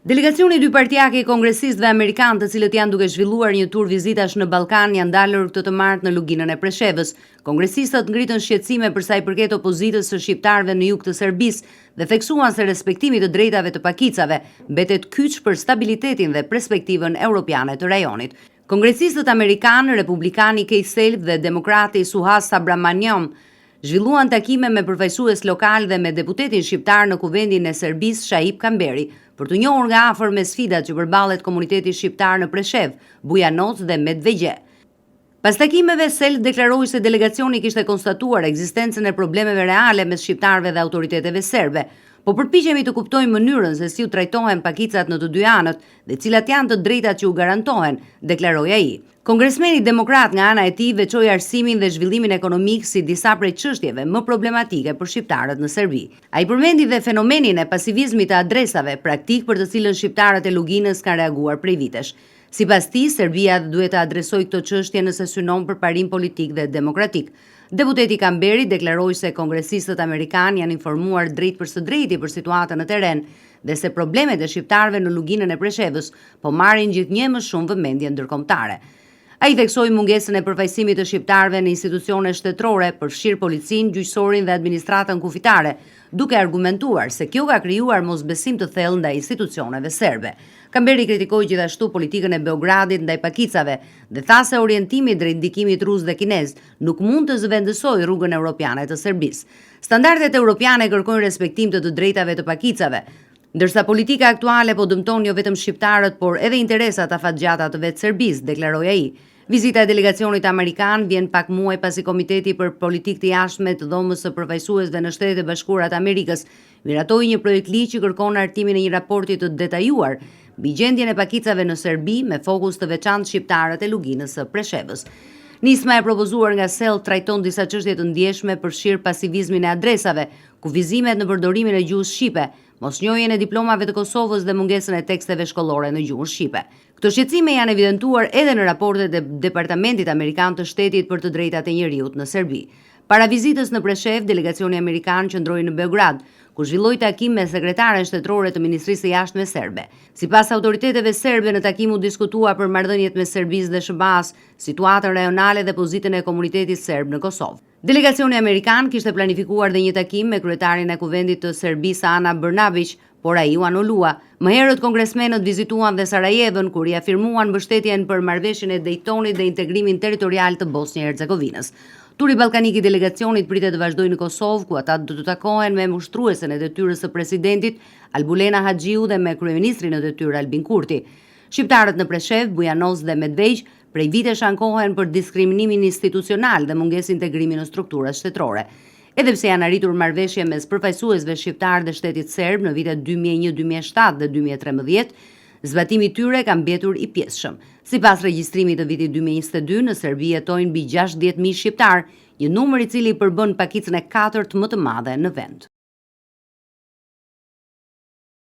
Delegacioni dypartijake i kongresistëve amerikanë, të cilët janë duke zhvilluar një tur vizitash në Ballkan, janë dalur këtë të martë në luginën e Preshevës. Kongresistët ngritën shqetësime për sa i përket opozitës së shqiptarëve në jug të Serbisë dhe theksuan se respektimi të drejtave të pakicave mbetet kyç për stabilitetin dhe perspektivën europiane të rajonit. Kongresistët amerikanë, republikani Keith Self dhe demokrati Suhas Subramanian zhvilluan takime me përfaqësues lokal dhe me deputetin shqiptar në kuvendin e Serbisë Shahip Kamberi, për të njohur nga afër me sfidat që përballet komuniteti shqiptar në Preshev, Bujanoc dhe Medvegje. Pas takimeve, Self deklaroi se delegacioni kishte konstatuar ekzistencën e problemeve reale mes shqiptarëve dhe autoriteteve serbe, po përpiqemi të kuptojmë mënyrën se si u trajtohen pakicat në të dy anët dhe cilat janë të drejtat që u garantohen, deklaroi ai. Kongresmeni demokrat nga ana e tij veçoi arsimin dhe zhvillimin ekonomik si disa prej çështjeve më problematike për shqiptarët në Serbi. Ai përmendi dhe fenomenin e pasivizmit të adresave, praktik për të cilën shqiptarët e luginës kanë reaguar prej vitesh. Sipas tij, Serbia duhet të adresojë këtë çështje nëse synon për parim politik dhe demokratik. Deputeti Kamberi deklaroi se kongresistët amerikanë janë informuar drejt për së drejti për situatën në teren dhe se problemet e shqiptarëve në luginën e Preshevës po marrin gjithnjë më shumë vëmendje ndërkombëtare. Ai theksoi mungesën e përfaqësimit të shqiptarëve në institucione shtetërore, përfshirë policinë, gjyqësorin dhe administratën kufitare, duke argumentuar se kjo ka krijuar mosbesim të thellë ndaj institucioneve serbe. Kamberi kritikoi gjithashtu politikën e Beogradit ndaj pakicave dhe tha se orientimi drejt ndikimit rus dhe kinez nuk mund të zëvendësojë rrugën europiane të Serbisë. Standardet europiane kërkojnë respektim të drejtave të pakicave, ndërsa politika aktuale po dëmton jo vetëm shqiptarët, por edhe interesat afatgjata të vetë Serbisë, deklaroi ai. Vizita e delegacionit amerikan vjen pak muaj pasi Komiteti për Politikë të Jashtme të Dhomës së Përfaqësuesve në Shtetet e Bashkuara të Amerikës miratoi një projekt ligj që kërkon hartimin e një raporti të detajuar mbi gjendjen e pakicave në Serbi me fokus të veçantë shqiptarët e luginës së Preshevës. Nisma e propozuar nga Self trajton disa çështje të ndjeshme, përfshirë pasivizmin e adresave, kufizimet në përdorimin e gjuhës shqipe, mosnjohjen e diplomave të Kosovës dhe mungesën e teksteve shkollore në gjuhën shqipe. Këto shqetësime janë evidentuar edhe në raportet e Departamentit Amerikan të Shtetit për të drejtat e njerëzit në Serbi. Para vizitës në Preshev, delegacioni amerikan qëndroi në Beograd, ku zhvilloi takim me sekretaren shtetërore të Ministrisë së Jashtme serbe. Sipas autoriteteve serbe, në takim u diskutua për marrëdhëniet me Serbisë dhe SBA-s, situatën rajonale dhe pozitën e komunitetit serb në Kosovë. Delegacioni amerikan kishte planifikuar dhe një takim me kryetarin e kuvendit të Serbisë Ana Brnabić, por ai u anulua. Më herët kongresmenët vizituan dhe Sarajevën, kur i afirmuan mbështetjen për marrëveshjen e Daytonit dhe integrimin territorial të Bosnjë-Hercegovinës. Turi ballkanik i delegacionit pritet të vazhdojë në Kosovë, ku ata do të takohen me ushtruesen e detyrës së presidentit Albulena Haxhiu dhe me kryeministrin e detyrë Albin Kurti. Shqiptarët në Preshev, Bujanoc dhe Medvegj prej vitesh ankohen për diskriminimin institucional dhe mungesë integrimi në strukturat shtetërore. Edhe pse janë arritur marrëveshje mes përfaqësuesve shqiptar dhe shtetit serb në vitet 2001, 2007 dhe 2013, zbatimi i tyre ka mbetur i pjesshëm. Sipas regjistrimit të vitit 2022, në Serbi jetojnë mbi 60.000 shqiptar, një numër i cili përbën pakicën e katërt më të madhe në vend.